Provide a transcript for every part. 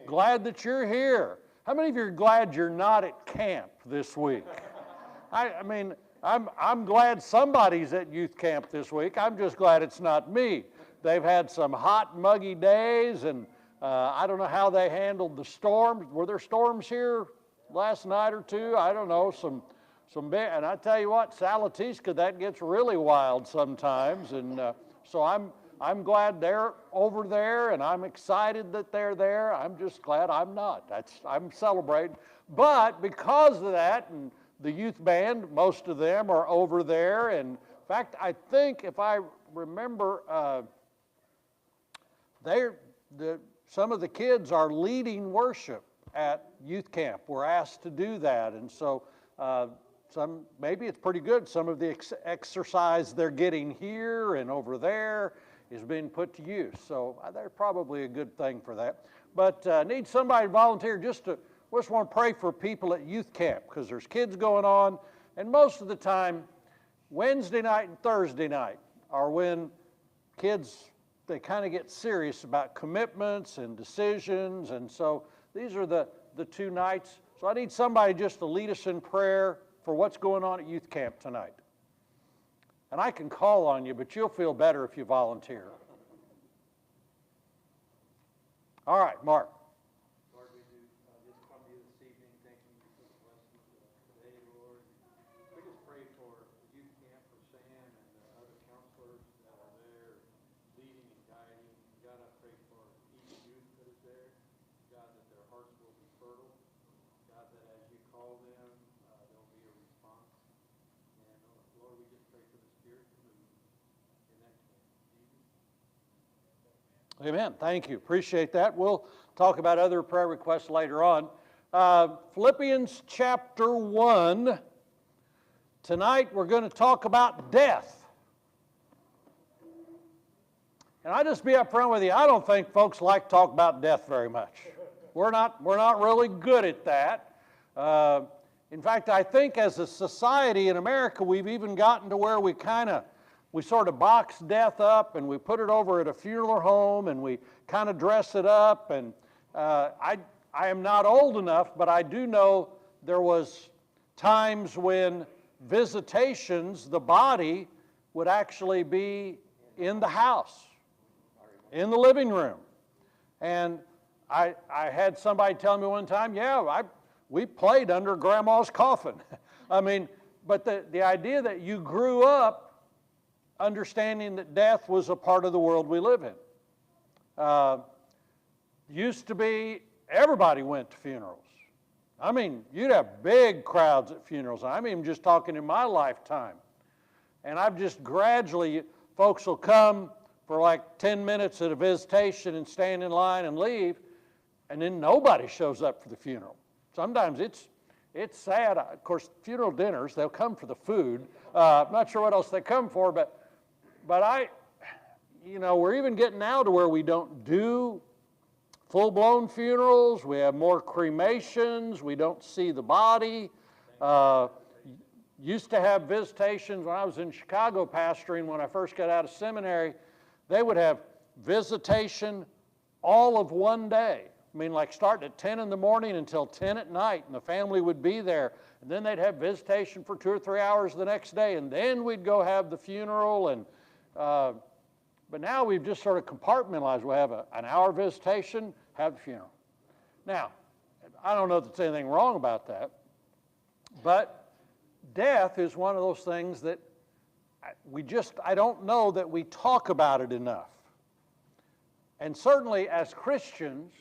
Glad that you're here. How many of you are glad you're not at camp this week? I mean, I'm glad somebody's at youth camp this week. I'm just glad it's not me. They've had some hot, muggy days, and I don't know how they handled the storms. Were there storms here last night or two? I don't know. Some big, and I tell you what, Salatisca, that gets really wild sometimes, and so I'm glad they're over there, and I'm excited that they're there. I'm just glad I'm not. I'm celebrating. But because of that, and the youth band, most of them are over there. And in fact, I think if I remember, some of the kids are leading worship at youth camp. We're asked to do that, and so maybe it's pretty good. Some of the exercise they're getting here and over there is being put to use. So there's probably a good thing for that. But need somebody to volunteer just want to pray for people at youth camp, because there's kids going on, and most of the time, Wednesday night and Thursday night are when kids, they kind of get serious about commitments and decisions, and so these are the two nights. So I need somebody just to lead us in prayer for what's going on at youth camp tonight. And I can call on you, but you'll feel better if you volunteer. All right, Mark. Lord, we do just come to you this evening, thanking you for the blessings of today, Lord. We just pray for youth camp for Sam and the other counselors that are there leading and guiding. God, I pray for each youth that is there. God, that their hearts will be fertile. God, that as you call them, there'll be a response. And Lord, we just pray for the Spirit to move in that camp. Amen. Thank you. Appreciate that. We'll talk about other prayer requests later on. Philippians chapter 1. Tonight we're going to talk about death. And I'll just be up front with you. I don't think folks like to talk about death very much. We're not really good at that. In fact, I think as a society in America, we've even gotten to where we sort of box death up, and we put it over at a funeral home, and we kind of dress it up. And I am not old enough, but I do know there was times when visitations, the body would actually be in the house, in the living room. And I had somebody tell me one time, we played under Grandma's coffin. I mean, but the idea that you grew up understanding that death was a part of the world we live in. Used to be, everybody went to funerals. I mean, you'd have big crowds at funerals. I'm even just talking in my lifetime. And I've just gradually, folks will come for like 10 minutes at a visitation and stand in line and leave, and then nobody shows up for the funeral. Sometimes it's sad. Of course, funeral dinners, they'll come for the food. I'm not sure what else they come for, but we're even getting now to where we don't do full-blown funerals. We have more cremations. We don't see the body. Used to have visitations when I was in Chicago pastoring, when I first got out of seminary. They would have visitation all of one day. I mean, like starting at 10 in the morning until 10 at night, and the family would be there. And then they'd have visitation for 2 or 3 hours the next day, and then we'd go have the funeral. And but now we've just sort of compartmentalized. We'll have an hour visitation, have the funeral. Now, I don't know if there's anything wrong about that, but death is one of those things that I don't know that we talk about it enough. And certainly as Christians,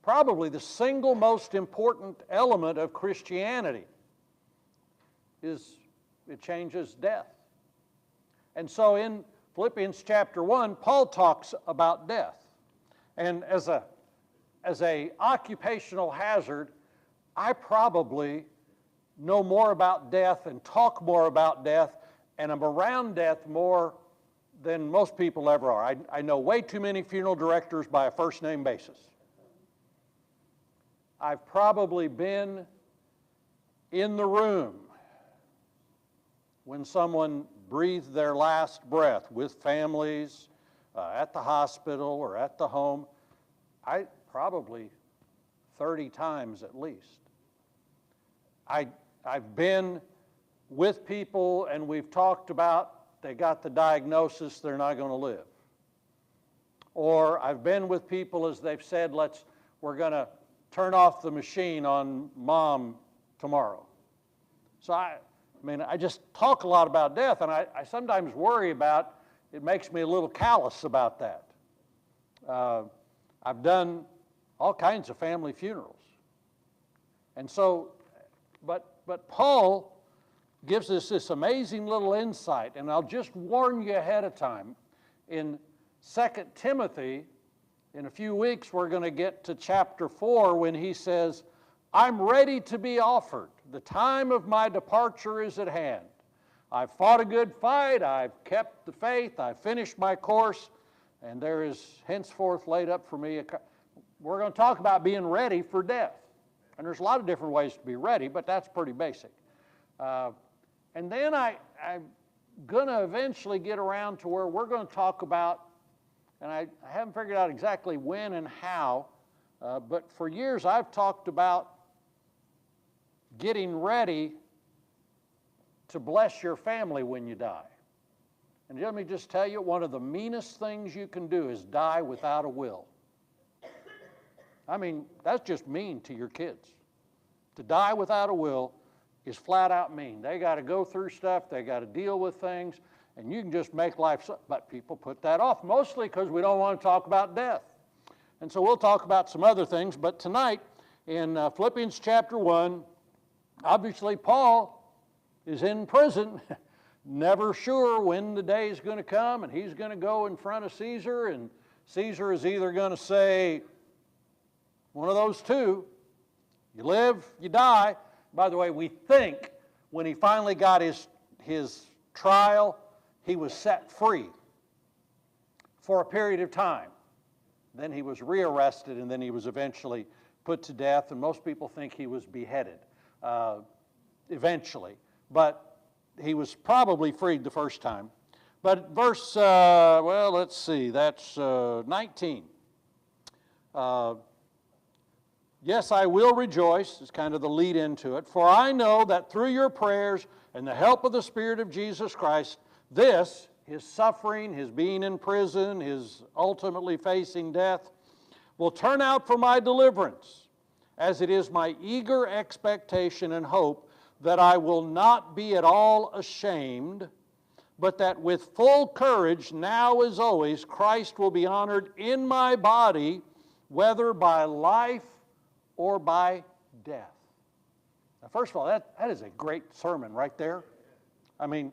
probably the single most important element of Christianity is it changes death. And so in Philippians chapter 1, Paul talks about death. And as a occupational hazard, I probably know more about death and talk more about death, and I'm around death more than most people ever are. I know way too many funeral directors by a first name basis. I've probably been in the room when someone breathed their last breath with families at the hospital or at the home. Probably 30 times at least. I've been with people and we've talked about they got the diagnosis, they're not going to live. Or I've been with people as they've said, we're going to turn off the machine on Mom tomorrow. So I just talk a lot about death, and I sometimes worry about, it makes me a little callous about that. I've done all kinds of family funerals. And so, but Paul gives us this amazing little insight, and I'll just warn you ahead of time. In 2 Timothy, in a few weeks, we're going to get to chapter 4 when he says, I'm ready to be offered. The time of my departure is at hand. I've fought a good fight. I've kept the faith. I've finished my course. And there is henceforth laid up for me. We're going to talk about being ready for death. And there's a lot of different ways to be ready, but that's pretty basic. And then I'm going to eventually get around to where we're going to talk about, and I haven't figured out exactly when and how, but for years I've talked about getting ready to bless your family when you die. And let me just tell you, one of the meanest things you can do is die without a will. I mean, that's just mean to your kids. To die without a will is flat out mean. They got to go through stuff, they got to deal with things, and you can just make life, but people put that off, mostly because we don't want to talk about death. And so we'll talk about some other things, but tonight in Philippians chapter 1, obviously Paul is in prison, never sure when the day is going to come, and he's going to go in front of Caesar, and Caesar is either going to say one of those two, you live, you die. By the way, we think when he finally got his trial, he was set free for a period of time. Then he was rearrested, and then he was eventually put to death, and most people think he was beheaded eventually. But he was probably freed the first time. But verse, let's see, that's 19. Yes, I will rejoice, is kind of the lead into it, for I know that through your prayers and the help of the Spirit of Jesus Christ, this, his suffering, his being in prison, his ultimately facing death, will turn out for my deliverance, as it is my eager expectation and hope that I will not be at all ashamed, but that with full courage, now as always, Christ will be honored in my body, whether by life or by death. Now, first of all, that is a great sermon right there. I mean,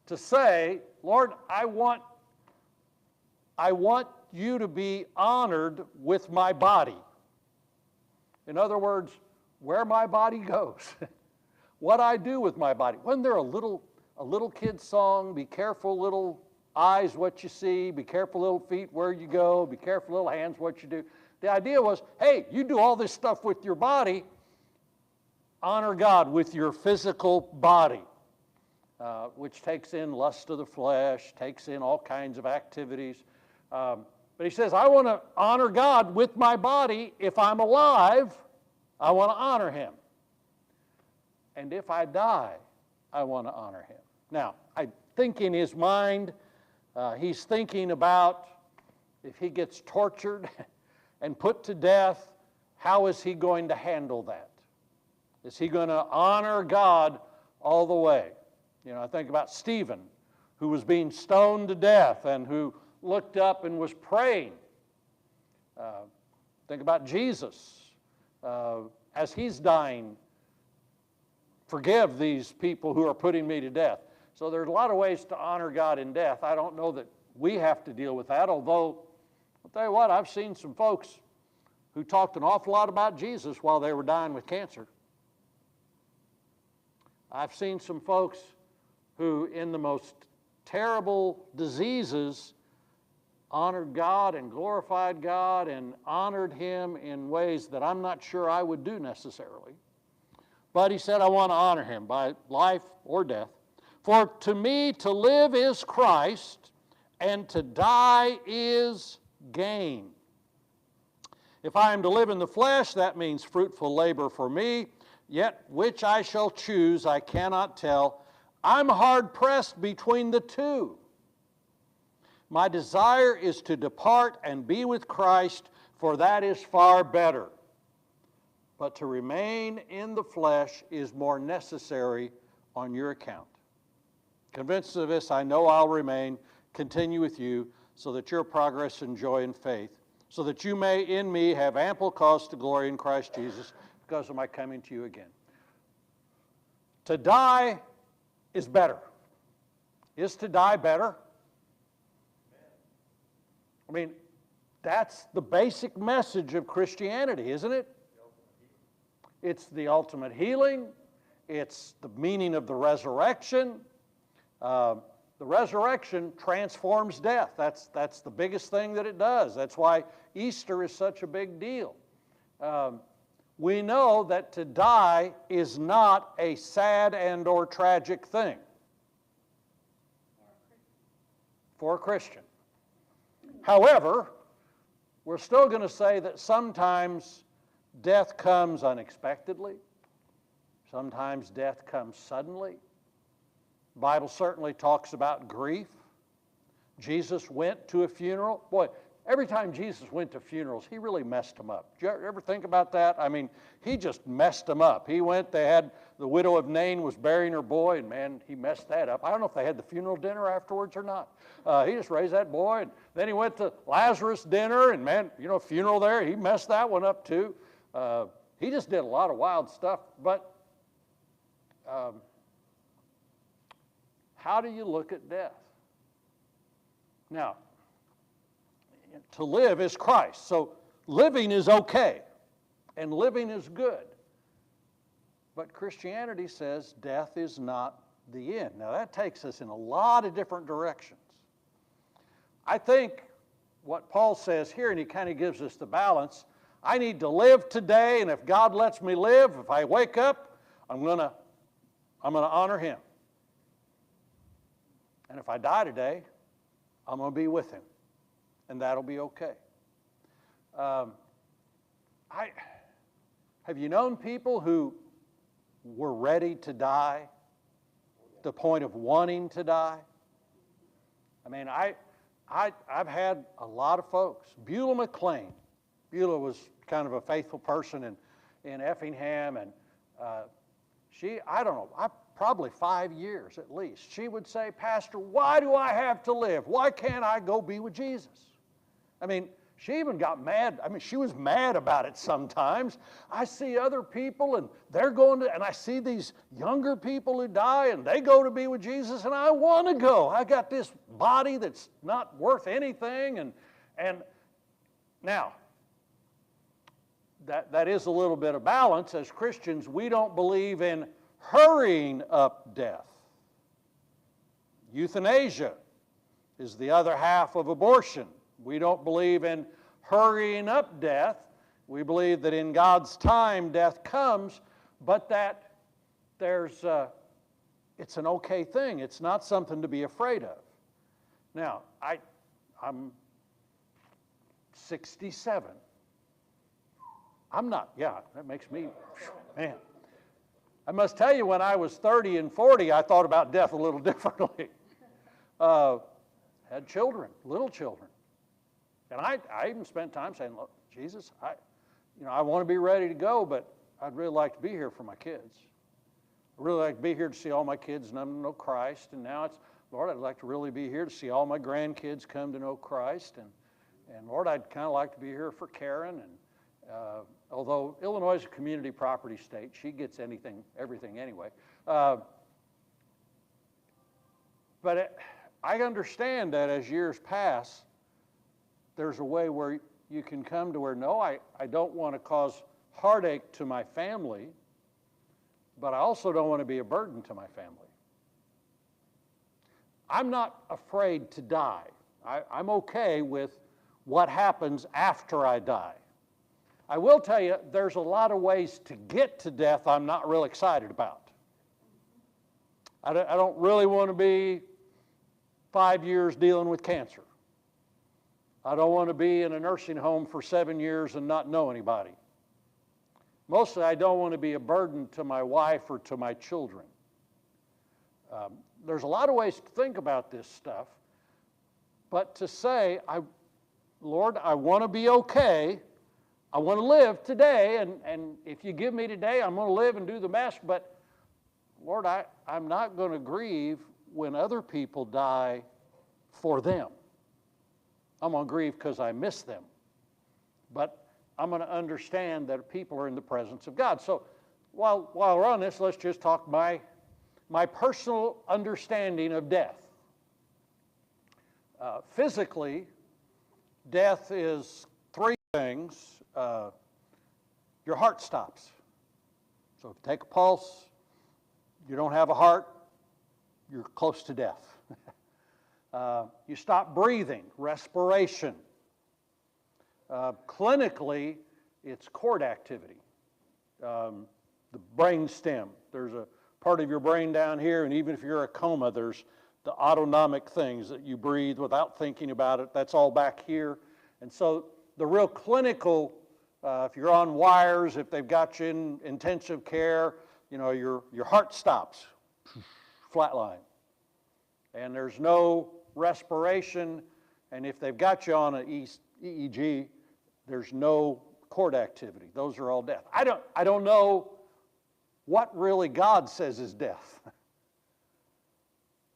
to say, Lord, I want you to be honored with my body. In other words, where my body goes, what I do with my body. Wasn't there a little kid's song, be careful little eyes what you see, be careful little feet where you go, be careful little hands what you do. The idea was, hey, you do all this stuff with your body, honor God with your physical body, which takes in lust of the flesh, takes in all kinds of activities. But he says, I want to honor God with my body. If I'm alive, I want to honor him. And if I die, I want to honor him. Now, I think in his mind, he's thinking about if he gets tortured and put to death, how is he going to handle that? Is he going to honor God all the way? You know, I think about Stephen, who was being stoned to death and who looked up and was praying. Think about Jesus as he's dying. Forgive these people who are putting me to death. So there's a lot of ways to honor God in death. I don't know that we have to deal with that, although I'll tell you what, I've seen some folks who talked an awful lot about Jesus while they were dying with cancer. I've seen some folks who, in the most terrible diseases, honored God and glorified God and honored him in ways that I'm not sure I would do necessarily. But he said, I want to honor him by life or death. For to me to live is Christ, and to die is gain. If I am to live in the flesh, that means fruitful labor for me, yet which I shall choose I cannot tell. I'm hard-pressed between the two. My desire is to depart and be with Christ, for that is far better. But to remain in the flesh is more necessary on your account. Convinced of this, I know I'll remain, continue with you, so that your progress and joy and faith, so that you may in me have ample cause to glory in Christ Jesus because of my coming to you again. To die is better. Is to die better? I mean, that's the basic message of Christianity, isn't it? It's the ultimate healing. It's the meaning of the resurrection. The resurrection transforms death. That's the biggest thing that it does. That's why Easter is such a big deal. We know that to die is not a sad and or tragic thing for a Christian. However, we're still going to say that sometimes death comes unexpectedly. Sometimes death comes suddenly. The Bible certainly talks about grief. Jesus went to a funeral. Boy, every time Jesus went to funerals, he really messed them up. Did you ever think about that? I mean, he just messed them up. He went, the widow of Nain was burying her boy, and man, he messed that up. I don't know if they had the funeral dinner afterwards or not. He just raised that boy, and then he went to Lazarus' dinner, and man, funeral there, he messed that one up too. He just did a lot of wild stuff, but how do you look at death? Now, to live is Christ, so living is okay, and living is good. But Christianity says death is not the end. Now, that takes us in a lot of different directions. I think what Paul says here, and he kind of gives us the balance, I need to live today, and if God lets me live, if I wake up, I'm going to honor Him. And if I die today, I'm going to be with Him, and that'll be okay. Have you known people who were ready to die, to the point of wanting to die? I mean, I've had a lot of folks. Beulah McLean. Beulah was kind of a faithful person in Effingham, and probably 5 years at least, she would say, Pastor, why do I have to live? Why can't I go be with Jesus? I mean, she even got mad. I mean, she was mad about it sometimes. I see other people, and they're going to, and I see these younger people who die, and they go to be with Jesus, and I want to go. I got this body that's not worth anything, and now, that is a little bit of balance. As Christians, we don't believe in hurrying up death. Euthanasia is the other half of abortion. We don't believe in hurrying up death. We believe that in God's time death comes, but that it's an okay thing. It's not something to be afraid of. Now, I'm 67. I'm not, that makes me, man. I must tell you, when I was 30 and 40, I thought about death a little differently. Had children, little children. And I even spent time saying, look, Jesus, I want to be ready to go, but I'd really like to be here for my kids. I'd really like to be here to see all my kids know Christ. And now it's, Lord, I'd like to really be here to see all my grandkids come to know Christ. And Lord, I'd kind of like to be here for Karen. And although Illinois is a community property state, she gets everything anyway. But I understand that as years pass, there's a way where you can come to where, no, I don't want to cause heartache to my family, but I also don't want to be a burden to my family. I'm not afraid to die. I'm okay with what happens after I die. I will tell you, there's a lot of ways to get to death I'm not real excited about. I don't really want to be 5 years dealing with cancer. I don't want to be in a nursing home for 7 years and not know anybody. Mostly, I don't want to be a burden to my wife or to my children. There's a lot of ways to think about this stuff, but to say, Lord, I want to be okay. I want to live today, and if you give me today, I'm going to live and do the best, but Lord, I'm not going to grieve when other people die for them. I'm going to grieve because I miss them. But I'm going to understand that people are in the presence of God. So while we're on this, let's just talk my personal understanding of death. Physically, death is three things. Your heart stops. So if you take a pulse, you don't have a heart, you're close to death. You stop breathing, respiration. Clinically, it's cord activity. The brain stem. There's a part of your brain down here, and even if you're in a coma, there's the autonomic things that you breathe without thinking about it. That's all back here. And so the real clinical, if you're on wires, if they've got you in intensive care, you know, your heart stops, flatline. And there's no respiration, and if they've got you on an EEG, there's no cord activity. Those are all death. I don't know what really God says is death.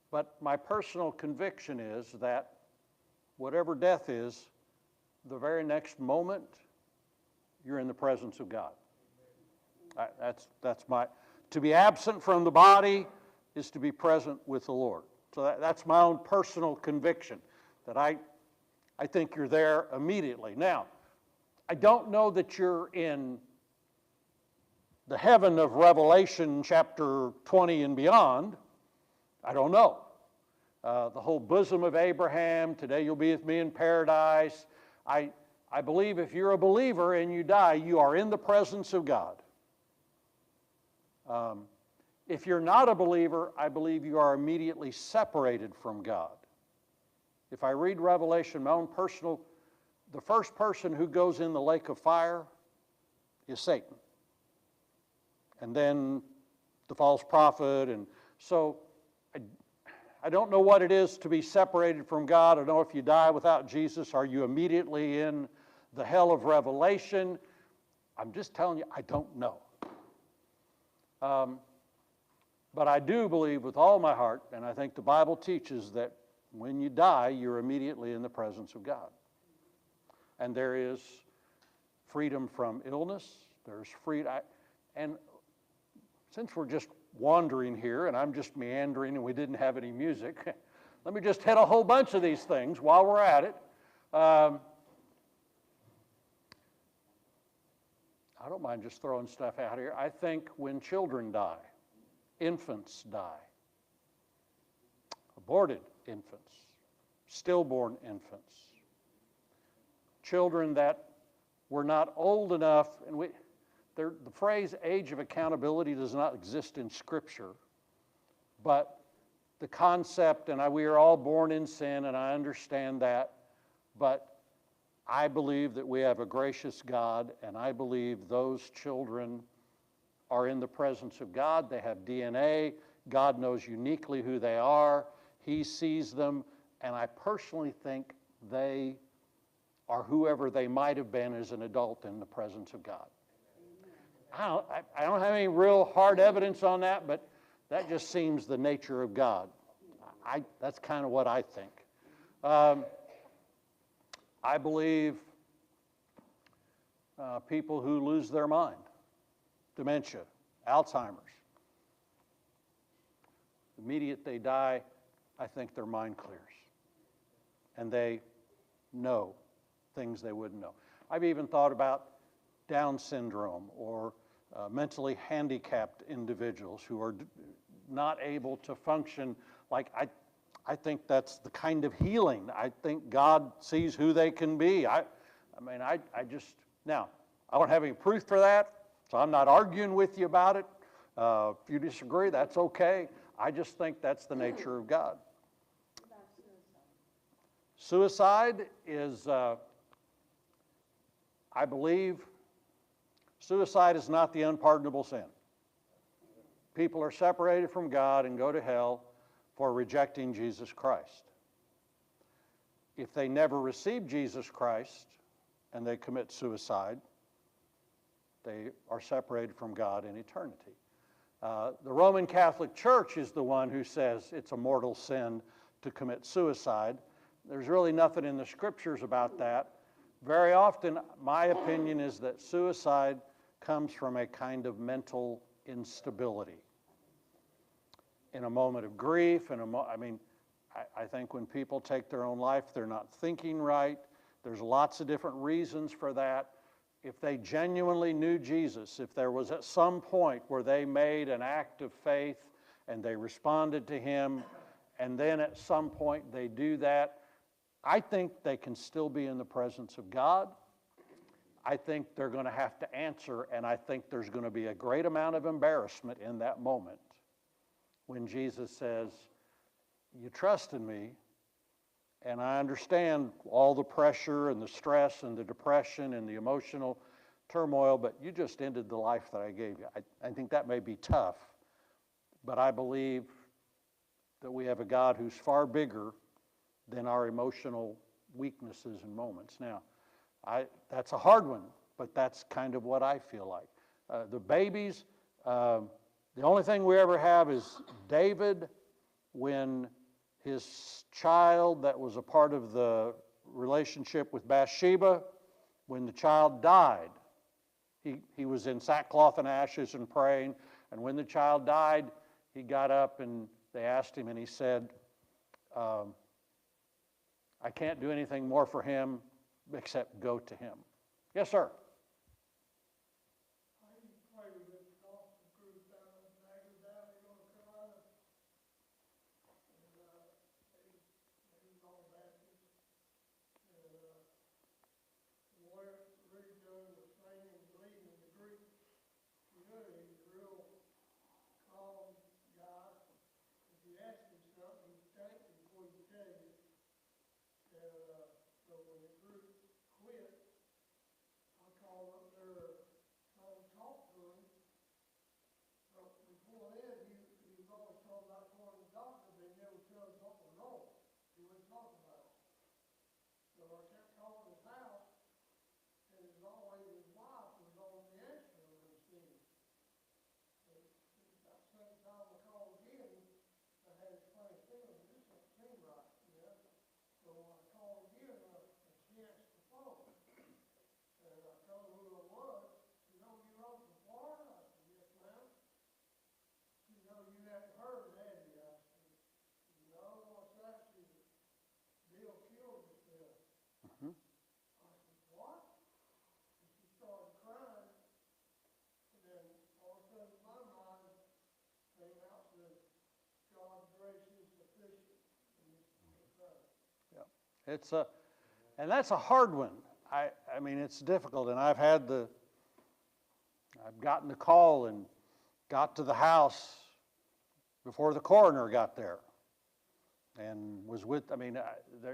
But my personal conviction is that whatever death is, the very next moment, you're in the presence of God. That's my, to be absent from the body is to be present with the Lord. So that's my own personal conviction, that I think you're there immediately. Now, I don't know that you're in the heaven of Revelation chapter 20 and beyond. I don't know. The whole bosom of Abraham, today you'll be with me in paradise. I believe if you're a believer and you die, you are in the presence of God. If you're not a believer, I believe you are immediately separated from God. If I read Revelation, my own personal, the first person who goes in the lake of fire is Satan. And then the false prophet. And so I don't know what it is to be separated from God. I don't know if you die without Jesus, are you immediately in the hell of Revelation? I'm just telling you, I don't know. But I do believe with all my heart, and I think the Bible teaches that when you die, you're immediately in the presence of God. And there is freedom from illness. There's freedom. And since we're just wandering here, and I'm just meandering, and we didn't have any music, let me just hit a whole bunch of these things while we're at it. I don't mind just throwing stuff out here. I think when children die, infants die, aborted infants, stillborn infants, children that were not old enough, and the phrase age of accountability does not exist in Scripture, but the concept, and we are all born in sin, and I understand that, but I believe that we have a gracious God, and I believe those children are in the presence of God. They have DNA. God knows uniquely who they are. He sees them, and I personally think they are whoever they might have been as an adult in the presence of God. I don't have any real hard evidence on that, but that just seems the nature of God. That's kind of what I think. I believe people who lose their mind, dementia, Alzheimer's, immediate they die, I think their mind clears. And they know things they wouldn't know. I've even thought about Down syndrome or mentally handicapped individuals who are not able to function. Like I think that's the kind of healing. I think God sees who they can be. I don't have any proof for that, so I'm not arguing with you about it. If you disagree, that's okay. I just think that's the nature of God. Suicide is, I believe, suicide is not the unpardonable sin. People are separated from God and go to hell for rejecting Jesus Christ. If they never receive Jesus Christ and they commit suicide, they are separated from God in eternity. The Roman Catholic Church is the one who says it's a mortal sin to commit suicide. There's really nothing in the scriptures about that. Very often, my opinion is that suicide comes from a kind of mental instability. In a moment of grief, I think when people take their own life, they're not thinking right. There's lots of different reasons for that. If they genuinely knew Jesus, if there was at some point where they made an act of faith and they responded to Him, and then at some point they do that, I think they can still be in the presence of God. I think they're going to have to answer, and I think there's going to be a great amount of embarrassment in that moment when Jesus says, you trust in me, and I understand all the pressure and the stress and the depression and the emotional turmoil, but you just ended the life that I gave you. I think that may be tough, but I believe that we have a God who's far bigger than our emotional weaknesses and moments. Now, that's a hard one, but that's kind of what I feel like. The babies, the only thing we ever have is David, when his child that was a part of the relationship with Bathsheba, when the child died, he was in sackcloth and ashes and praying, and when the child died, he got up and they asked him, and he said, I can't do anything more for him except go to him. Yes, sir. And that's a hard one. I mean, it's difficult, and I've gotten the call and got to the house before the coroner got there, and was with.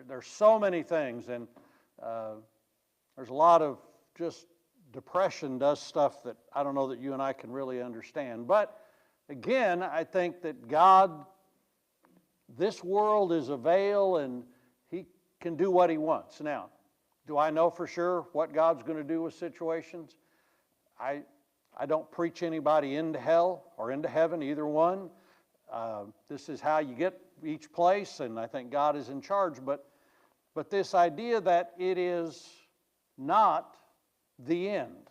There's so many things, and there's a lot of just depression does stuff that I don't know that you and I can really understand. But again, I think that God, this world is a veil, and He can do what He wants. Now, do I know for sure what God's going to do with situations? I don't preach anybody into hell or into heaven, either one. This is how you get each place, and I think God is in charge. But this idea that it is not the end,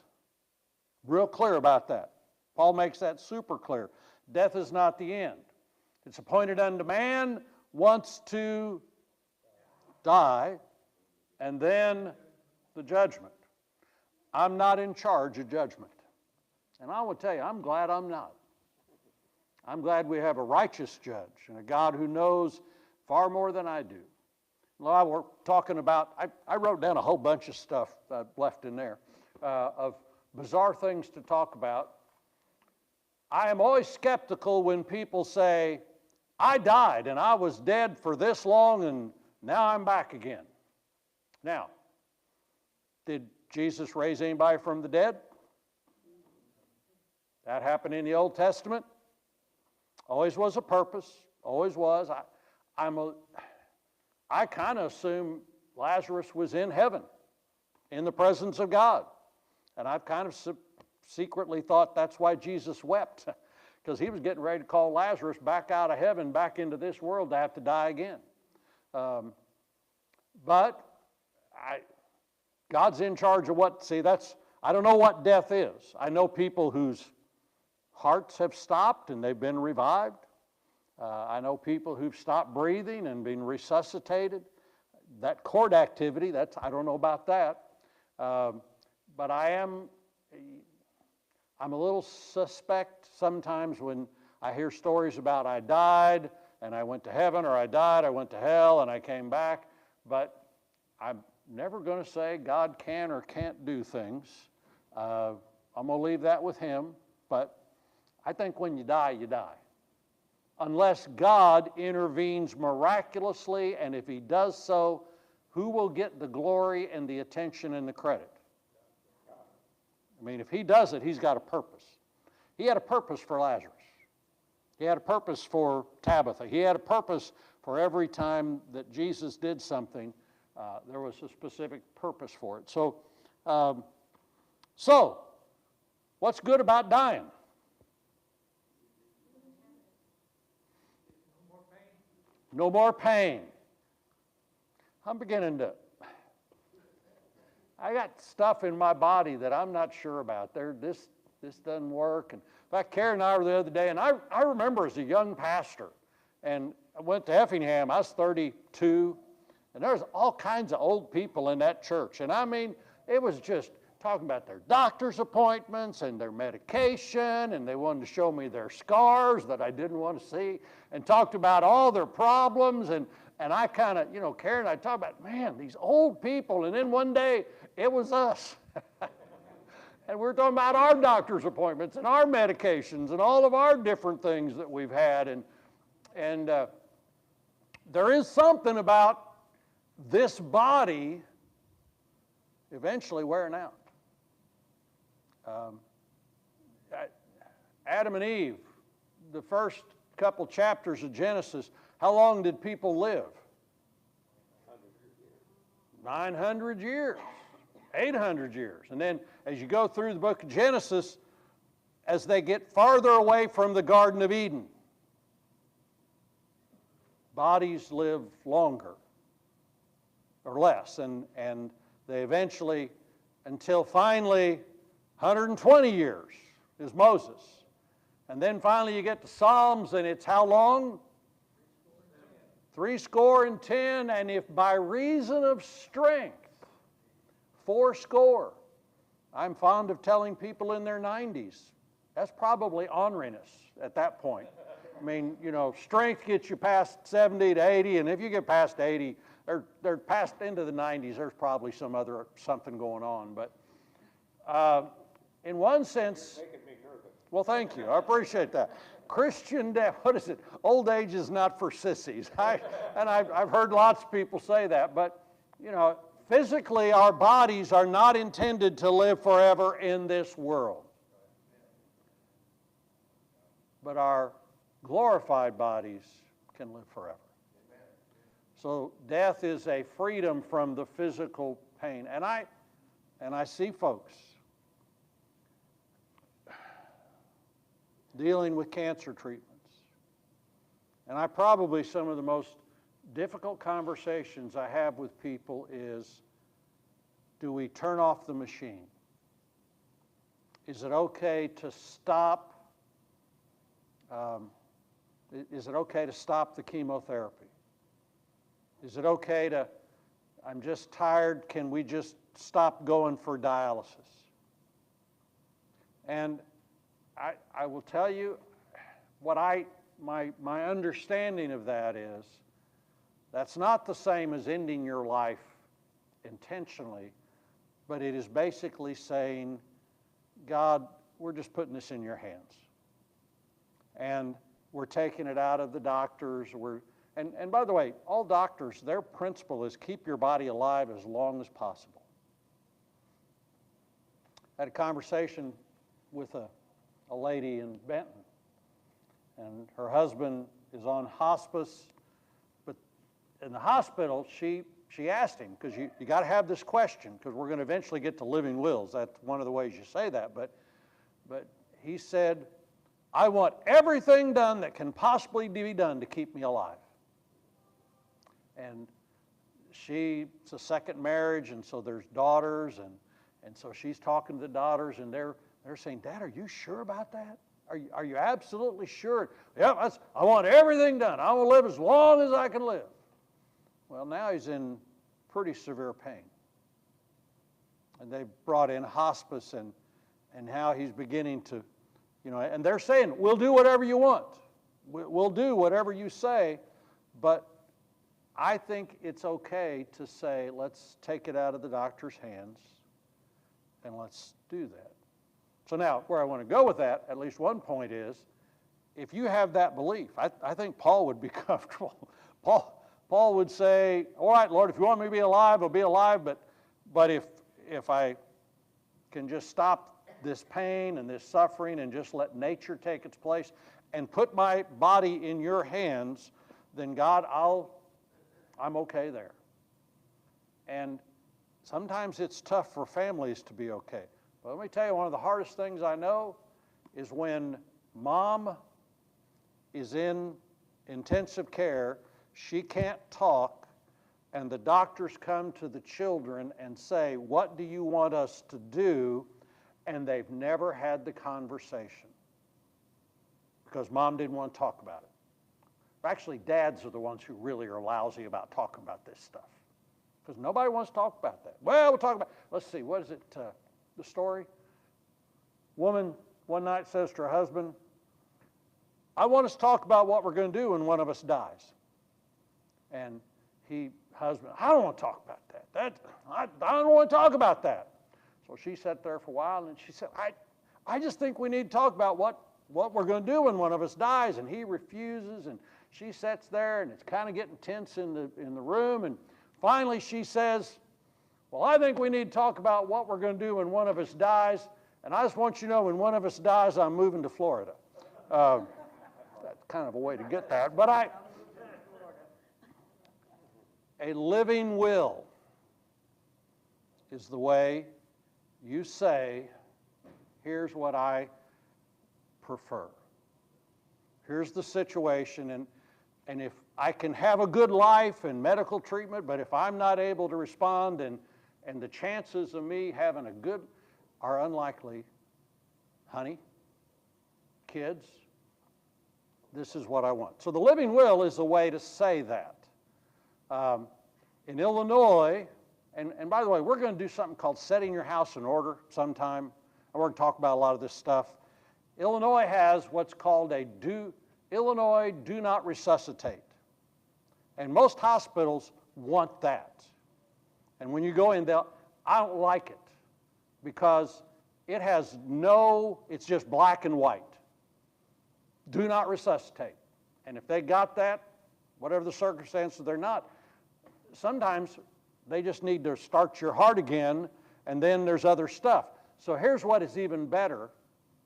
real clear about that. Paul makes that super clear. Death is not the end. It's appointed unto man once to die, and then the judgment. I'm not in charge of judgment. And I will tell you, I'm glad I'm not. I'm glad we have a righteous judge and a God who knows far more than I do. Well, we're talking about, I wrote down a whole bunch of stuff left in there of bizarre things to talk about. I am always skeptical when people say, I died and I was dead for this long and Now I'm back again. Now, did Jesus raise anybody from the dead? That happened in the Old Testament. Always was a purpose. Always was. I kind of assume Lazarus was in heaven, in the presence of God. And I've kind of secretly thought that's why Jesus wept, because he was getting ready to call Lazarus back out of heaven, back into this world to have to die again. But God's in charge of I don't know what death is. I know people whose hearts have stopped and they've been revived. I know people who've stopped breathing and been resuscitated. That cord activity, I don't know about that. But I'm a little suspect sometimes when I hear stories about I died and I went to heaven, or I died, I went to hell, and I came back. But I'm never going to say God can or can't do things. I'm going to leave that with him. But I think when you die, you die. Unless God intervenes miraculously, and if he does so, who will get the glory and the attention and the credit? I mean, if he does it, he's got a purpose. He had a purpose for Lazarus. He had a purpose for Tabitha. He had a purpose for every time that Jesus did something. There was a specific purpose for it. So, what's good about dying? No more pain. I'm beginning to, I got stuff in my body that I'm not sure about. This doesn't work. And in fact, Karen and I were the other day, and I remember as a young pastor, and I went to Effingham. I was 32, and there was all kinds of old people in that church. And I mean, it was just talking about their doctor's appointments and their medication, and they wanted to show me their scars that I didn't want to see, and talked about all their problems. And I kind of, Karen and I talked about, man, these old people. And then one day, it was us. And we were talking about our doctor's appointments and our medications and all of our different things that we've had. And there is something about this body eventually wearing out. Adam and Eve, the first couple chapters of Genesis, how long did people live? 900 years, 800 years. And then as you go through the book of Genesis, as they get farther away from the Garden of Eden, bodies live longer or less. And they eventually, until finally 120 years is Moses. And then finally you get to Psalms, and it's how long? 70, and if by reason of strength, 80. I'm fond of telling people in their 90s, that's probably orneriness at that point. I mean, strength gets you past 70 to 80, and if you get past 80, they're past into the 90s, there's probably something going on. But in one sense, You're making me nervous. well, thank you. I appreciate that. Christian death, what is it? Old age is not for sissies. I've heard lots of people say that, but, physically our bodies are not intended to live forever in this world. But our glorified bodies can live forever. So death is a freedom from the physical pain. And I see folks dealing with cancer treatments. And probably some of the most difficult conversations I have with people is, do we turn off the machine? Is it okay to stop? Is it okay to stop the chemotherapy? Is it okay to, I'm just tired, can we just stop going for dialysis? And I will tell you what my understanding of that is, that's not the same as ending your life intentionally, but it is basically saying, God, we're just putting this in your hands. And we're taking it out of the doctors. And by the way, all doctors, their principle is keep your body alive as long as possible. I had a conversation with a lady in Benton, and her husband is on hospice, but in the hospital, she asked him, because you got to have this question, because we're going to eventually get to living wills. That's one of the ways you say that, but he said, I want everything done that can possibly be done to keep me alive. And it's a second marriage, and so there's daughters, and so she's talking to the daughters, and they're saying, Dad, are you sure about that? Are you absolutely sure? Yep, I want everything done. I want to live as long as I can live. Well, now he's in pretty severe pain. And they brought in hospice, and how he's beginning to, and they're saying, we'll do whatever you want. We'll do whatever you say, but I think it's okay to say, let's take it out of the doctor's hands and let's do that. So now, where I want to go with that, at least one point is, if you have that belief, I think Paul would be comfortable. Paul would say, all right, Lord, if you want me to be alive, I'll be alive, but if I can just stop this pain and this suffering and just let nature take its place and put my body in your hands, then God, I'm okay there. And sometimes it's tough for families to be okay. But let me tell you, one of the hardest things I know is when mom is in intensive care, she can't talk, and the doctors come to the children and say, what do you want us to do? And they've never had the conversation because mom didn't want to talk about it. Actually, dads are the ones who really are lousy about talking about this stuff because nobody wants to talk about that. Well, we'll talk about, let's see, what is it, the story? Woman one night says to her husband, I want us to talk about what we're going to do when one of us dies. And husband, I don't want to talk about that. I don't want to talk about that. So she sat there for a while, and she said, I just think we need to talk about what we're going to do when one of us dies. And he refuses, and she sits there, and it's kind of getting tense in the room. And finally she says, well, I think we need to talk about what we're going to do when one of us dies. And I just want you to know, when one of us dies, I'm moving to Florida. That's kind of a way to get that. But a living will is the way you say, here's what I prefer. Here's the situation, and if I can have a good life and medical treatment, but if I'm not able to respond and the chances of me having a good are unlikely, honey, kids, this is what I want. So the living will is a way to say that. In Illinois, and by the way, we're going to do something called setting your house in order sometime. And we're going to talk about a lot of this stuff. Illinois has what's called Illinois do not resuscitate. And most hospitals want that. And when you go in, I don't like it because it's just black and white. Do not resuscitate. And if they got that, whatever the circumstances, they're not. Sometimes they just need to start your heart again, and then there's other stuff. So here's what is even better.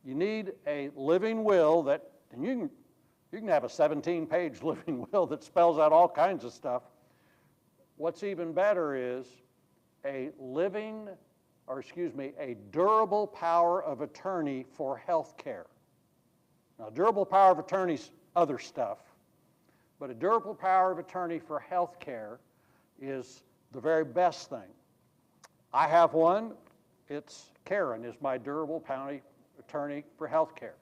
You need a living will and you can have a 17-page living will that spells out all kinds of stuff. What's even better is a durable power of attorney for health care. Now, durable power of attorney's other stuff, but a durable power of attorney for health care is the very best thing. I have one. Karen is my durable power attorney for health care.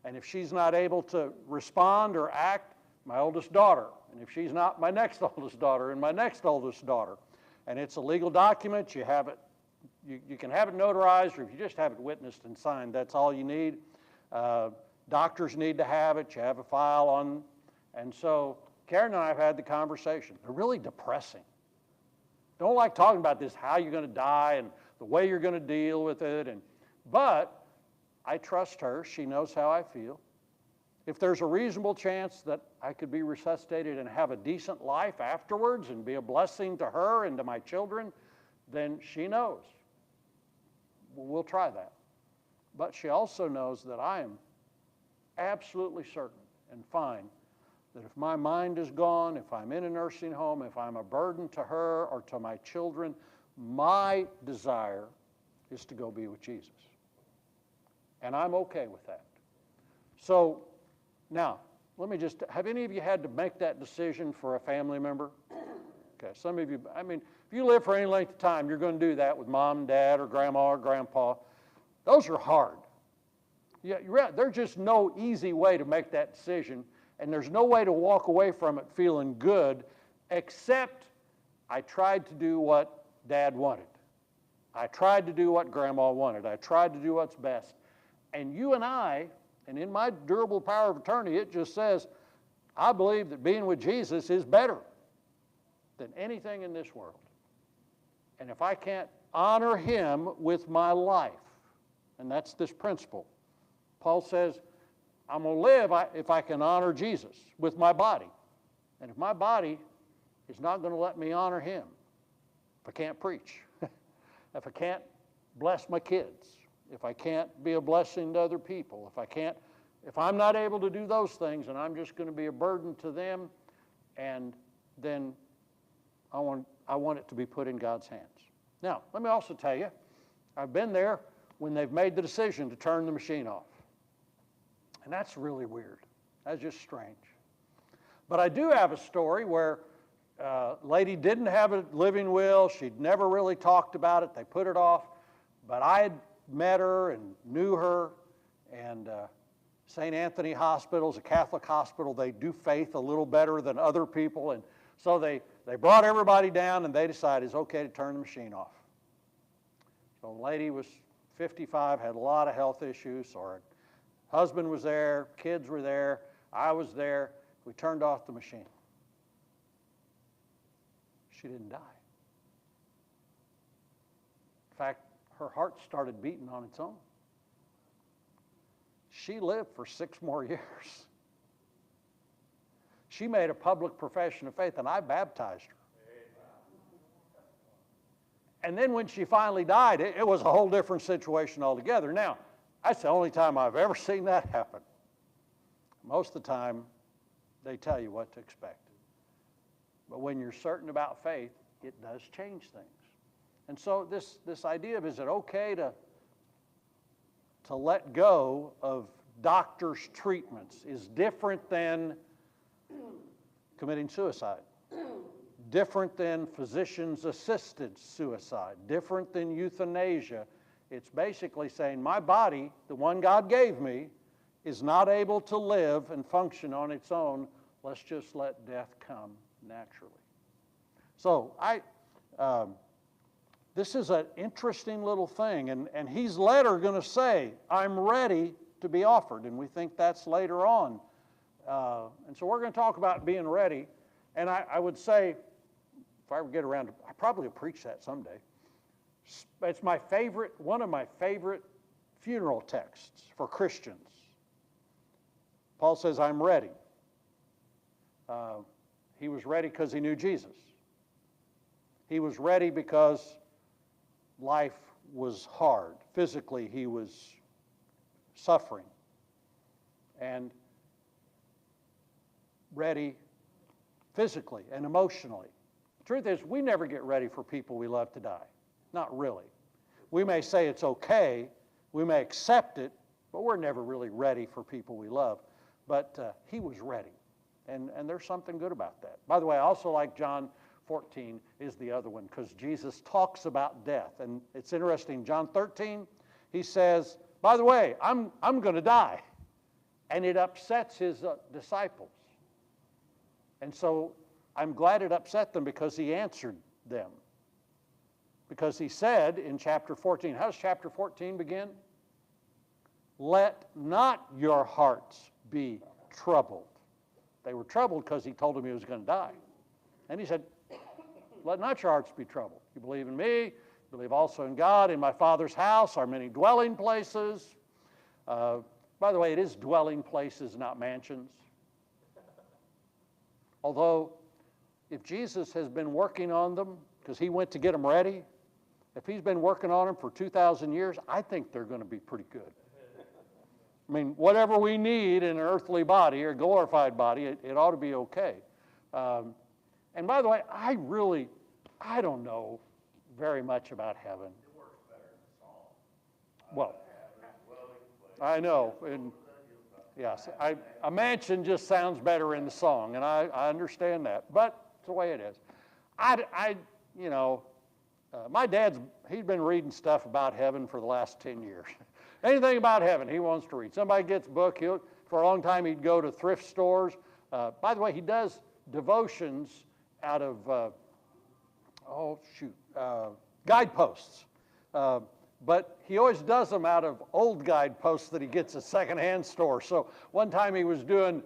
And if she's not able to respond or act, my oldest daughter. And if she's not, my next oldest daughter and my next oldest daughter. And it's a legal document. You have it. You can have it notarized, or if you just have it witnessed and signed, that's all you need. Doctors need to have it. You have a file on. And so Karen and I have had the conversation. They're really depressing. Don't like talking about this, how you're going to die and the way you're going to deal with it. But I trust her. She knows how I feel. if there's a reasonable chance that I could be resuscitated and have a decent life afterwards and be a blessing to her and to my children, then she knows. We'll try that. But she also knows that I am absolutely certain and fine that if my mind is gone, if I'm in a nursing home, if I'm a burden to her or to my children, my desire is to go be with Jesus. And I'm okay with that. So now, let me just, have any of you had to make that decision for a family member? Okay, some of you, I mean, if you live for any length of time, you're going to do that with mom and dad or grandma or grandpa. Those are hard. Yeah, there's just no easy way to make that decision, and there's no way to walk away from it feeling good, except I tried to do what Dad wanted. I tried to do what Grandma wanted. I tried to do what's best. And you and I, and in my durable power of attorney, it just says, I believe that being with Jesus is better than anything in this world. And if I can't honor Him with my life, and that's this principle, Paul says, I'm going to live if I can honor Jesus with my body. And if my body is not going to let me honor Him, if I can't preach, if I can't bless my kids, if I can't be a blessing to other people, if I'm not able to do those things and I'm just going to be a burden to them, and then I want it to be put in God's hands. Now, let me also tell you, I've been there when they've made the decision to turn the machine off. And that's really weird. That's just strange. But I do have a story where a lady didn't have a living will. She'd never really talked about it. They put it off. But I had met her and knew her. And St. Anthony Hospital is a Catholic hospital. They do faith a little better than other people. And so they brought everybody down, and they decided it's okay to turn the machine off. So the lady was 55, had a lot of health issues, so her husband was there, kids were there, I was there. We turned off the machine. She didn't die. In fact, her heart started beating on its own. She lived for 6 more years. She made a public profession of faith, and I baptized her. And then when she finally died, it was a whole different situation altogether. Now, that's the only time I've ever seen that happen. Most of the time, they tell you what to expect. But when you're certain about faith, it does change things. And so this idea of, is it okay to let go of doctors' treatments, is different than committing suicide, different than physicians-assisted suicide, different than euthanasia. It's basically saying my body, the one God gave me, is not able to live and function on its own. Let's just let death come naturally. So this is an interesting little thing, and he's later going to say, I'm ready to be offered, and we think that's later on. And so we're going to talk about being ready, and I would say, if I ever get around to, I probably will preach that someday. It's my favorite, one of my favorite funeral texts for Christians. Paul says, I'm ready. He was ready because he knew Jesus. He was ready because life was hard. Physically, he was suffering. And ready physically and emotionally. The truth is, we never get ready for people we love to die. Not really. We may say it's okay, we may accept it, but we're never really ready for people we love. But he was ready, and there's something good about that. By the way, I also like John 14 is the other one, because Jesus talks about death. And it's interesting, John 13, he says, by the way, I'm going to die. And it upsets his disciples. And so I'm glad it upset them, because he answered them. Because he said in chapter 14, how does chapter 14 begin? Let not your hearts be troubled. They were troubled because he told them he was going to die. And he said, let not your hearts be troubled. You believe in me, believe also in God. In my Father's house are many dwelling places. By the way, it is dwelling places, not mansions. Although, if Jesus has been working on them, because he went to get them ready, if he's been working on them for 2,000 years, I think they're going to be pretty good. I mean, whatever we need in an earthly body or glorified body, it ought to be okay. And by the way, I don't know very much about heaven. It works better in the song. Well, I know. And yes, a mansion just sounds better in the song, and I understand that. But it's the way it is. My he's been reading stuff about heaven for the last 10 years. Anything about heaven, he wants to read. Somebody gets a book, for a long time he'd go to thrift stores. By the way, he does devotions out of, guideposts. But he always does them out of old guideposts that he gets at secondhand stores. So one time he was doing,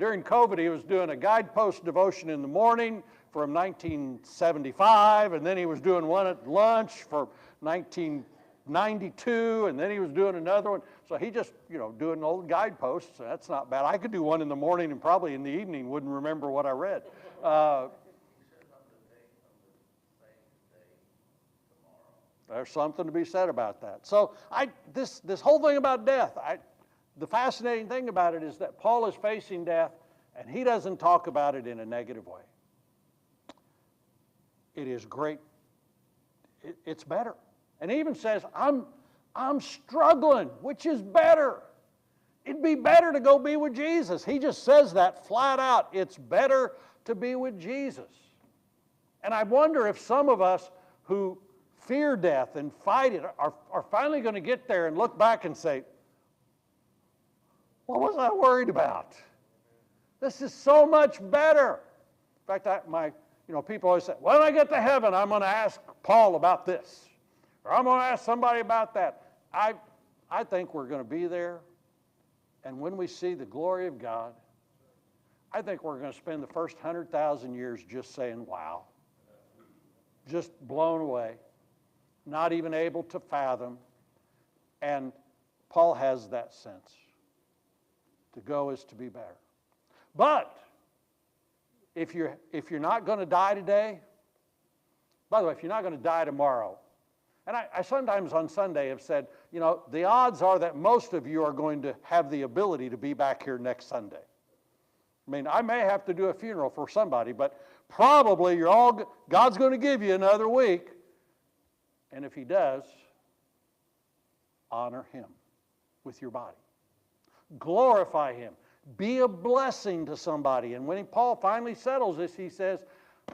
during COVID, he was doing a guidepost devotion in the morning from 1975, and then he was doing one at lunch for 1992, and then he was doing another one. So he just, doing old guideposts. That's not bad. I could do one in the morning and probably in the evening wouldn't remember what I read. There's something to be said about that. So this whole thing about death, the fascinating thing about it is that Paul is facing death, and he doesn't talk about it in a negative way. It is great. It's better. And he even says, I'm struggling, which is better. It'd be better to go be with Jesus. He just says that flat out. It's better to be with Jesus. And I wonder if some of us who fear death and fight it are finally going to get there and look back and say, what was I worried about? This is so much better. In fact, people always say, when I get to heaven, I'm going to ask Paul about this, or I'm going to ask somebody about that. I think we're going to be there, and when we see the glory of God, I think we're going to spend the first 100,000 years just saying, wow, just blown away, not even able to fathom. And Paul has that sense. To go is to be better. But if you're not going to die today, by the way, if you're not going to die tomorrow, and I sometimes on Sunday have said, the odds are that most of you are going to have the ability to be back here next Sunday. I mean, I may have to do a funeral for somebody, but probably God's going to give you another week. And if he does, honor him with your body. Glorify him. Be a blessing to somebody. And when Paul finally settles this, he says,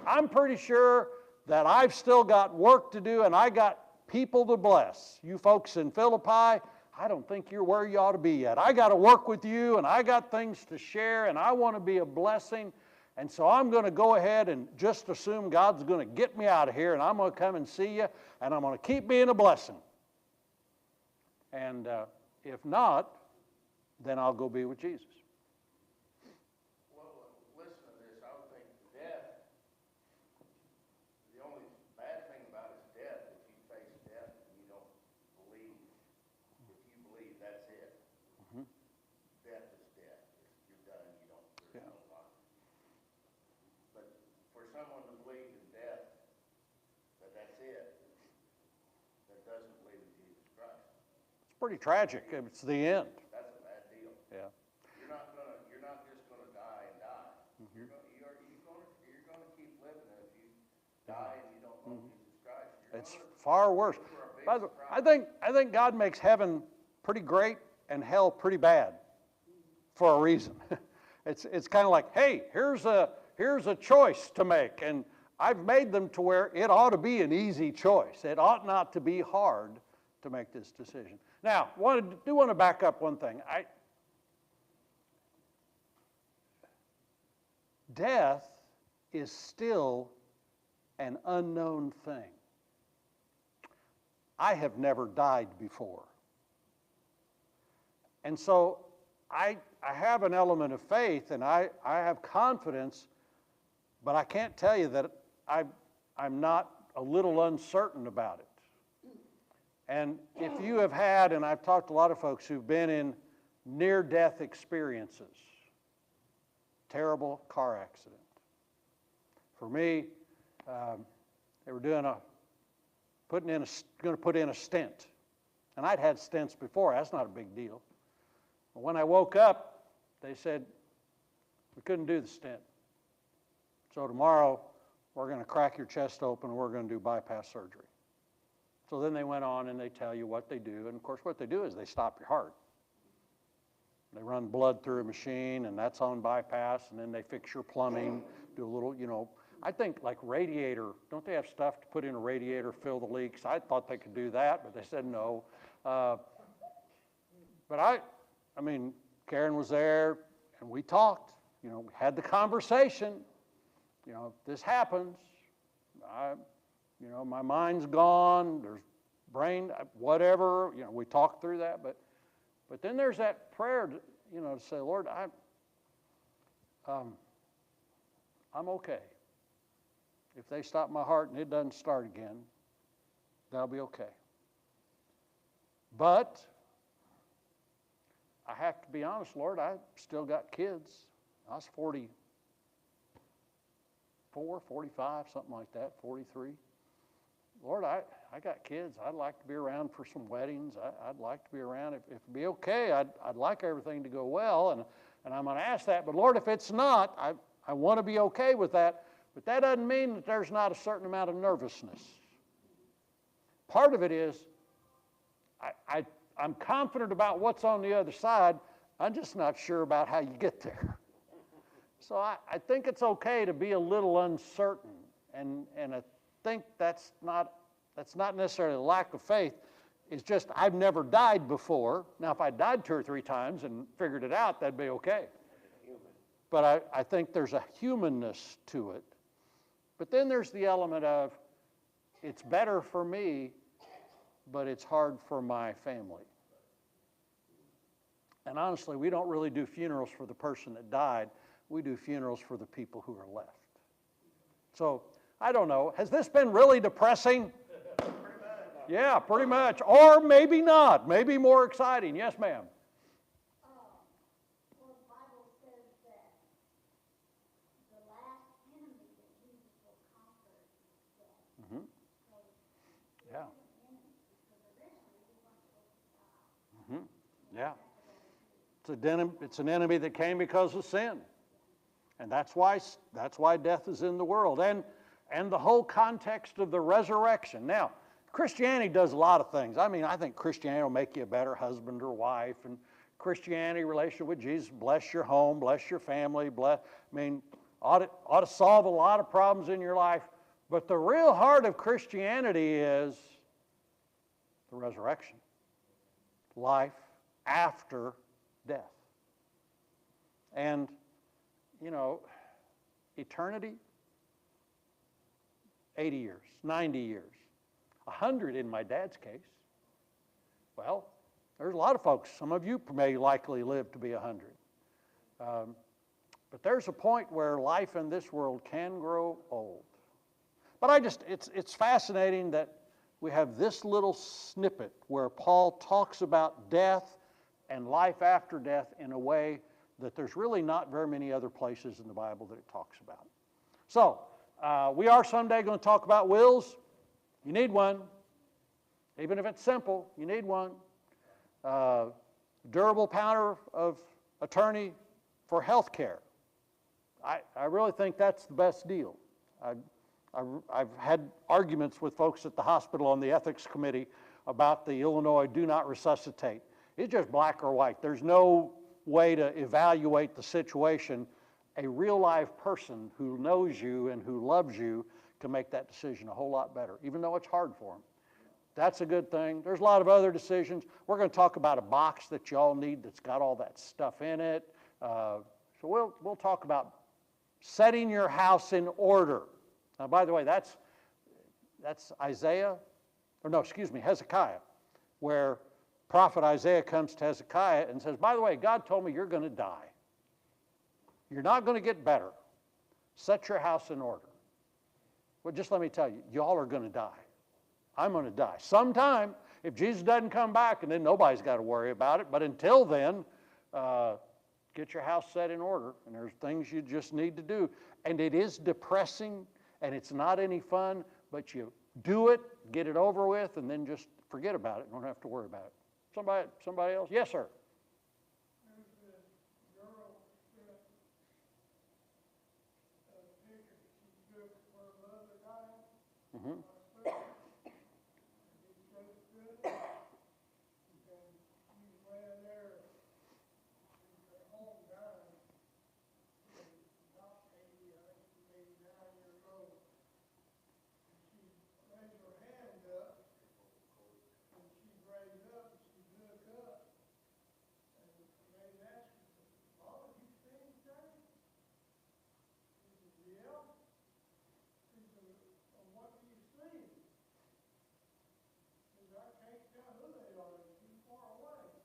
I'm pretty sure that I've still got work to do and I got people to bless. You folks in Philippi, I don't think you're where you ought to be yet. I got to work with you and I got things to share and I want to be a blessing. And so I'm going to go ahead and just assume God's going to get me out of here and I'm going to come and see you and I'm going to keep being a blessing. And if not, then I'll go be with Jesus. Well, listen to this. I would think death, the only bad thing about it is death. If you face death and you don't believe, if you believe that's it, death is death. You're done. You don't, there's no life. But for someone to believe in death, that's it, that doesn't believe in Jesus Christ. It's pretty tragic. It's the end. That's a bad deal. Yeah. You're not just gonna die and die. You're gonna keep living, and if you die and you don't know Jesus Christ, It's far worse. By the way, I think God makes heaven pretty great and hell pretty bad for a reason. It's kind of like, hey, here's a choice to make, and I've made them to where it ought to be an easy choice. It ought not to be hard to make this decision. Now, I do want to back up one thing. Death is still an unknown thing. I have never died before. And so I have an element of faith and I have confidence, but I can't tell you that I'm not a little uncertain about it. And if you have had, and I've talked to a lot of folks who've been in near-death experiences. Terrible car accident. For me, they were going to put in a stent. And I'd had stents before. That's not a big deal. But when I woke up, they said, we couldn't do the stent. So tomorrow, we're going to crack your chest open and we're going to do bypass surgery. So then they went on and they tell you what they do. And of course, what they do is they stop your heart. They run blood through a machine, and that's on bypass, and then they fix your plumbing, do a little, I think like radiator, don't they have stuff to put in a radiator, fill the leaks? I thought they could do that, but they said no. But Karen was there, and we talked, we had the conversation. If this happens, my mind's gone, there's brain, whatever, we talked through that, but then there's that prayer, to say, Lord, I'm okay. If they stop my heart and it doesn't start again, that'll be okay. But I have to be honest, Lord, I still got kids. I was 44, 45, something like that, 43. Lord, I got kids. I'd like to be around for some weddings. I'd like to be around. If it'd be okay, I'd like everything to go well, and I'm going to ask that. But Lord, if it's not, I want to be okay with that. But that doesn't mean that there's not a certain amount of nervousness. Part of it is I'm confident about what's on the other side. I'm just not sure about how you get there. So I think it's okay to be a little uncertain, and I think that's not necessarily a lack of faith. It's just I've never died before. Now, if I died 2 or 3 times and figured it out, that'd be okay. But I think there's a humanness to it. But then there's the element of it's better for me, but it's hard for my family. And honestly, we don't really do funerals for the person that died. We do funerals for the people who are left. So, I don't know. Has this been really depressing? Pretty much. Yeah, pretty much. Or maybe not. Maybe more exciting. Yes, ma'am. Well, the Bible says that the last enemy that Jesus will conquer is death. Mm-hmm. So, Yeah. death is an enemy, because eventually we're going to go to die. Mm-hmm. Yeah. It's an enemy that came because of sin. And that's why death is in the world. And the whole context of the resurrection. Now, Christianity does a lot of things. I think Christianity will make you a better husband or wife. And Christianity, relationship with Jesus, bless your home, bless your family, ought to solve a lot of problems in your life. But the real heart of Christianity is the resurrection. Life after death. And, eternity, 80 years, 90 years, 100 in my dad's case. Well, there's a lot of folks, some of you may likely live to be 100. But there's a point where life in this world can grow old. But it's fascinating that we have this little snippet where Paul talks about death and life after death in a way that there's really not very many other places in the Bible that it talks about. So, we are someday going to talk about wills. You need one. Even if it's simple, you need one. Durable power of attorney for health care. I really think that's the best deal. I've had arguments with folks at the hospital on the ethics committee about the Illinois do not resuscitate. It's just black or white. There's no way to evaluate the situation. A real live person who knows you and who loves you can make that decision a whole lot better, even though it's hard for them. That's a good thing. There's a lot of other decisions. We're going to talk about a box that you all need that's got all that stuff in it. So we'll talk about setting your house in order. Now, by the way, that's Hezekiah, where prophet Isaiah comes to Hezekiah and says, by the way, God told me you're going to die. You're not going to get better. Set your house in order. Well, just let me tell you, y'all are going to die. I'm going to die. Sometime, if Jesus doesn't come back, and then nobody's got to worry about it, but until then, get your house set in order, and there's things you just need to do. And it is depressing, and it's not any fun, but you do it, get it over with, and then just forget about it. Don't have to worry about it. Somebody else? Yes, sir. There's this girl that picture she took her mother died. Mm-hmm. It showed good. And she's laying there in her home dying. About 80, I think she's 89 years old. And she raised her hand up, and she raised up, and she looked up, and they asked her, "Mama, you see anything?" She said, "Yeah." She said, "Well, what do you see?" She said, "I can't tell who they are, they're too far away."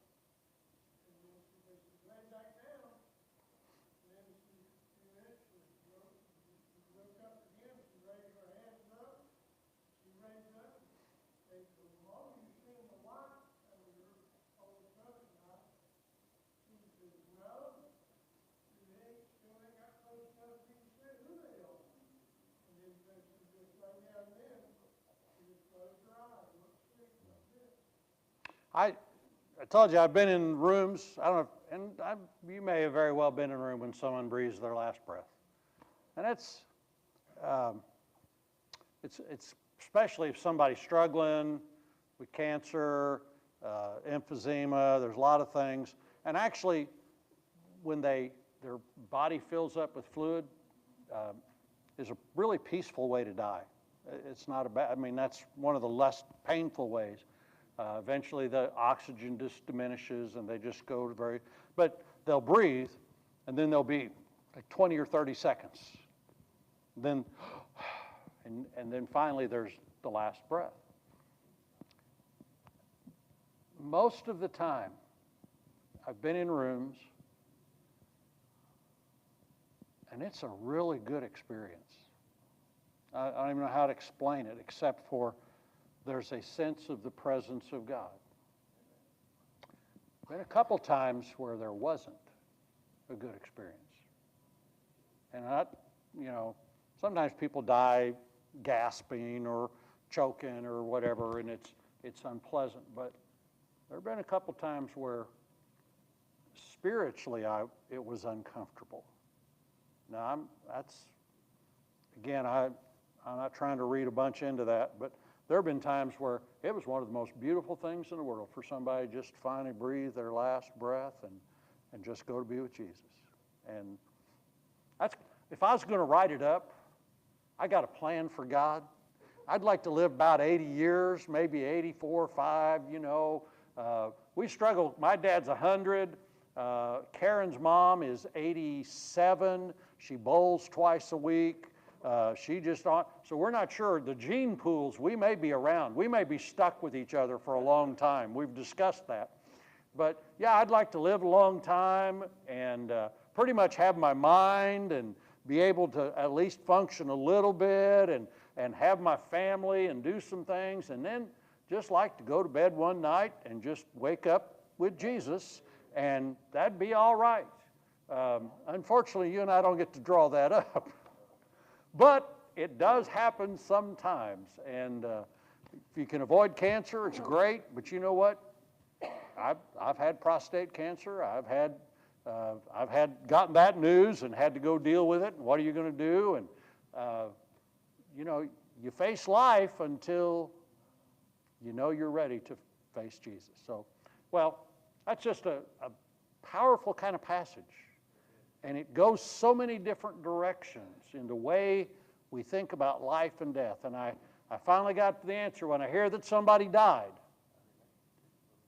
And then she said, "Lay back down." And then she looked up again, she raised her hands up, she raised up, they said, "Mom, you seen the light of your old son and I?" She said, "No." Still ain't got close enough for you to see who they are. And then she just lay down then, she just closed her eyes, looked straight like this. I told you I've been in rooms, I don't know, and you may have very well been in a room when someone breathes their last breath. And it's especially if somebody's struggling with cancer, emphysema, there's a lot of things. And actually, when their body fills up with fluid, is a really peaceful way to die. It's not a bad, I mean, that's one of the less painful ways. Eventually the oxygen just diminishes and they just go but they'll breathe and then they'll be like 20 or 30 seconds. Then, and then finally there's the last breath. Most of the time, I've been in rooms and it's a really good experience. I don't even know how to explain it except for there's a sense of the presence of God. Been a couple times where there wasn't a good experience. And sometimes people die gasping or choking or whatever, and it's unpleasant. But there have been a couple times where spiritually it was uncomfortable. Now, I'm not trying to read a bunch into that, but there have been times where it was one of the most beautiful things in the world for somebody just to finally breathe their last breath and just go to be with Jesus. And if I was going to write it up, I got a plan for God. I'd like to live about 80 years, maybe 84, 5, We struggle. My dad's 100. Karen's mom is 87. She bowls twice a week. So we're not sure. The gene pools, we may be around. We may be stuck with each other for a long time. We've discussed that. But yeah, I'd like to live a long time and pretty much have my mind and be able to at least function a little bit and have my family and do some things, and then just like to go to bed one night and just wake up with Jesus, and that'd be all right. Unfortunately, you and I don't get to draw that up. But it does happen sometimes, and if you can avoid cancer, it's great. But you know what? I've had prostate cancer. I've gotten that news and had to go deal with it. And what are you going to do? And you face life until you know you're ready to face Jesus. So, well, that's just a powerful kind of passage. And it goes so many different directions in the way we think about life and death. And I finally got to the answer when I hear that somebody died.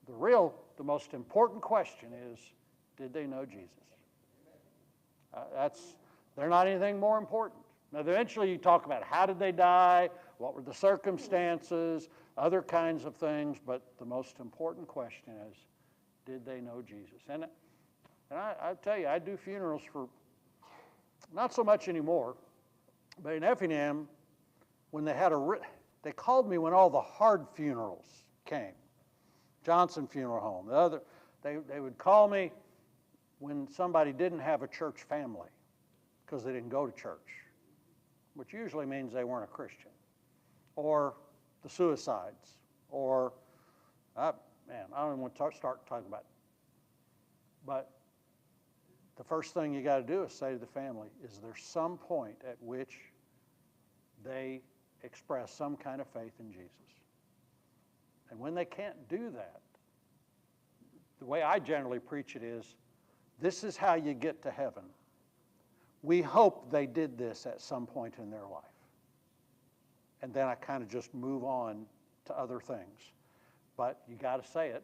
The most important question is, did they know Jesus? They're not anything more important. Now, eventually you talk about how did they die, what were the circumstances, other kinds of things, but the most important question is, did they know Jesus? And I tell you, I do funerals for, not so much anymore, but in Effingham, when they called me when all the hard funerals came. Johnson Funeral Home. They would call me when somebody didn't have a church family because they didn't go to church, which usually means they weren't a Christian, or the suicides, or, I don't even want to start talking about it. But the first thing you got to do is say to the family, is there some point at which they express some kind of faith in Jesus? And when they can't do that, the way I generally preach it is, this is how you get to heaven. We hope they did this at some point in their life. And then I kind of just move on to other things. But you got to say it.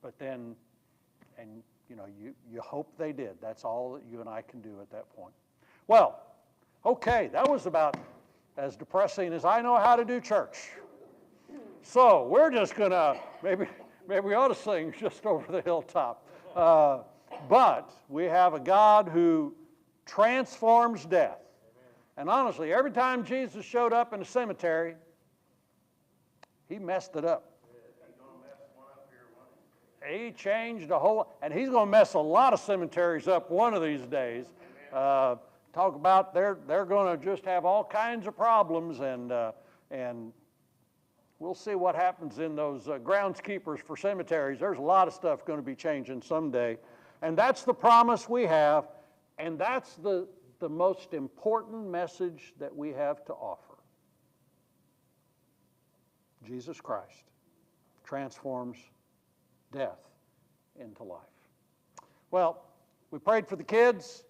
But then, and you know, you hope they did. That's all that you and I can do at that point. Well, okay, that was about as depressing as I know how to do church. So we're just going to, maybe we ought to sing Just Over the Hilltop. But we have a God who transforms death. And honestly, every time Jesus showed up in a cemetery, he messed it up. He changed the whole, and he's going to mess a lot of cemeteries up one of these days. Talk about they're going to just have all kinds of problems, and we'll see what happens in those groundskeepers for cemeteries. There's a lot of stuff going to be changing someday, and that's the promise we have, and that's the most important message that we have to offer. Jesus Christ transforms death into life. Well, we prayed for the kids.